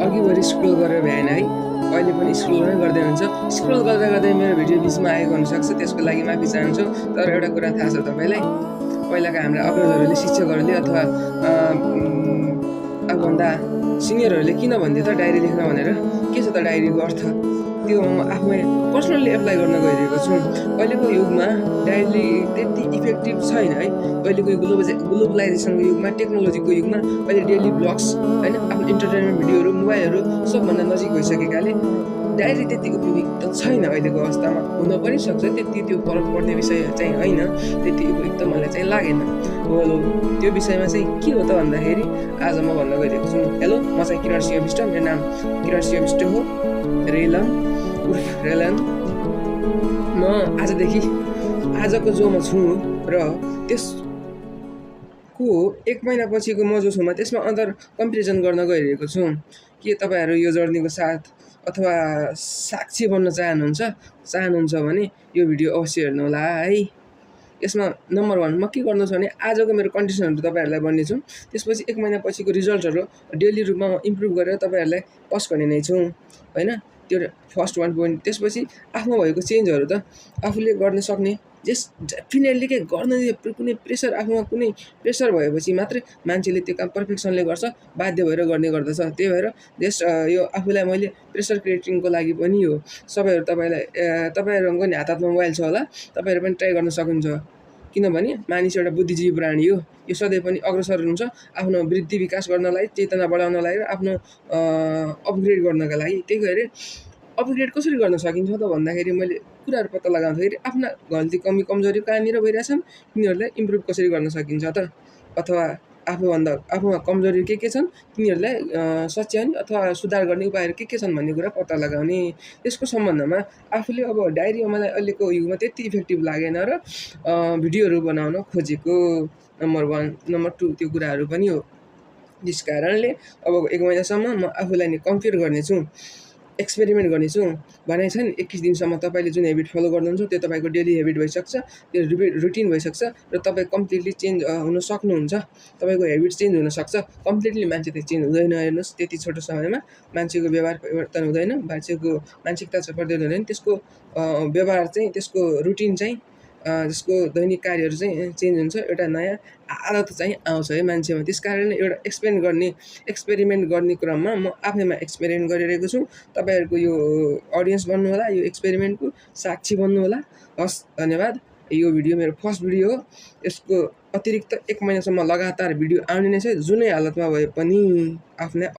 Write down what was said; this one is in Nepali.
अघिभरि स्क्रोल गरेर भ्याएन है, अहिले पनि स्क्रोल नै गर्दै हुन्छ। स्क्रोल गर्दा गर्दै मेरो भिडियो बिचमा आएको हुनसक्छ, त्यसको लागि माफी चाहन्छु। तर एउटा कुरा थाहा छ तपाईँलाई, पहिलाका हाम्रा अग्रजहरूले, शिक्षकहरूले अथवा आफूभन्दा सिनियरहरूले किन भन्थे त डायरी लेख्न भनेर? के छ त डायरीको अर्थ? त्यो म आफूमै पर्सनल्ली एप्लाई गर्न गइरहेको छु। अहिलेको युगमा डायरी त्यति इफेक्टिभ छैन है। अहिलेको ग्लोबलाइजेसनको युगमा, टेक्नोलोजीको युगमा अहिले डेली ब्लग्स होइन, आफ्नो इन्टरटेनमेन्ट भिडियोहरू, मोबाइलहरू सबभन्दा नजिक भइसकेकाले डायरी त्यति उपयुक्त छैन अहिलेको अवस्थामा। हुन पनि सक्छ, त्यति त्यो फरक पर्ने विषय चाहिँ होइन, त्यति उपयुक्त मलाई चाहिँ लागेन। त्यो विषयमा चाहिँ के हो त भन्दाखेरि आज म भन्न गइरहेको छु। हेलो, म चाहिँ किरण सिंह विष्ट, मेरो नाम किरण सिंह विष्ट हो, रेलन। म आजको जो म छु र त्यसको 1 महिना पछिको म जो छु, म त्यसमा अन्तर कम्पेरिजन गर्न गइरहेको छु। के तपाईँहरू यो जर्नीको साथ अथवा साक्षी बन्न चाहनुहुन्छ भने यो भिडियो अवश्य हेर्नुहोला है। यसमा नम्बर 1 म के गर्दैछु भने आजको मेरो कन्डिसनहरू तपाईँहरूलाई भन्नेछु। त्यसपछि 1 महिना पछिको रिजल्टहरू डेली रूपमा म इम्प्रुभ गरेर तपाईँहरूलाई पोस्ट गर्ने नै छु होइन। त्यो फर्स्ट 1 पोइन्ट। त्यसपछि आफ्नो भएको चेन्जहरू त आफूले गर्न सक्ने, डेफिनेटली के गर्न कुनै प्रेसर, आफूमा कुनै प्रेसर भएपछि मात्रै मान्छेले त्यो काम पर्फेक्सनले गर्छ, बाध्य भएर गर्ने गर्दछ। त्यही भएर यो आफूलाई मैले प्रेसर क्रिएटिङको लागि पनि हो। तपाईँहरूको नि हातमा मोबाइल छ होला, तपाईँहरू पनि ट्राई गर्न सक्नुहुन्छ। किनभने मानिस एउटा बुद्धिजीवी प्राणी हो, यो सधैँ पनि अग्रसर हुन्छ आफ्नो वृद्धि विकास गर्नलाई, चेतना बढाउनलाई र आफ्नो अपग्रेड गर्नका लागि। त्यही भएर अपग्रेड कसरी गर्न सकिन्छ त भन्दाखेरि मैले कुराहरू पत्ता लगाउँदाखेरि आफ्ना गल्ती, कमी, कमजोरी कहाँनिर भइरहेछन्, तिनीहरूलाई इम्प्रुभ कसरी गर्न सकिन्छ त, अथवा आफूमा कमजोरी के छन् तिनीहरूलाई सच्याउने अथवा सुधार गर्ने उपायहरू के छन् भन्ने कुरा पत्ता लगाउने। त्यसको सम्बन्धमा आफूले अब डायरीमा मलाई अहिलेको युगमा त्यति इफेक्टिभ लागेन र भिडियोहरू बनाउन खोजेको, नम्बर 1। नम्बर 2 त्यो कुराहरू पनि हो। त्यस कारणले अब 1 महिनासम्म म आफूलाई नि कम्पेयर गर्नेछु, एक्सपेरिमेन्ट गर्नेछु। भनेको छ नि 21 दिनसम्म तपाईँले जुन हेबिट फलो गर्नुहुन्छ त्यो तपाईँको डेली हेबिट भइसक्छ, त्यो रुटिन भइसक्छ र तपाईँ कम्प्लिटली चेन्ज हुन सक्नुहुन्छ। तपाईँको हेबिट चेन्ज हुनसक्छ, कम्प्लिटली मान्छे त चेन्ज हुँदैन। हेर्नुहोस्, त्यति छोटो समयमा मान्छेको व्यवहार परिवर्तन हुँदैन, मान्छेको मानसिकता चाहिँ परिवर्तन हुँदैन, त्यसको व्यवहार चाहिँ, त्यसको रुटिन चाहिँ, जसको दैनिक कार्यहरू चाहिँ चेन्ज हुन्छ, एउटा नयाँ आदत चाहिँ आउँछ है मान्छेमा। त्यस कारणले एउटा एक्सपेरिमेन्ट गर्ने क्रममा म आफैमा एक्सपेरिमेन्ट गरिरहेको छु। तपाईँहरूको यो अडियन्स बन्नु होला, यो एक्सपेरिमेन्टको साक्षी बन्नु होला। हस्, धन्यवाद। यो भिडियो मेरो फर्स्ट भिडियो हो। यसको अतिरिक्त 1 महिनासम्म लगातार भिडियो आउने नै छ, जुनै हालतमा भए पनि। आफ्नै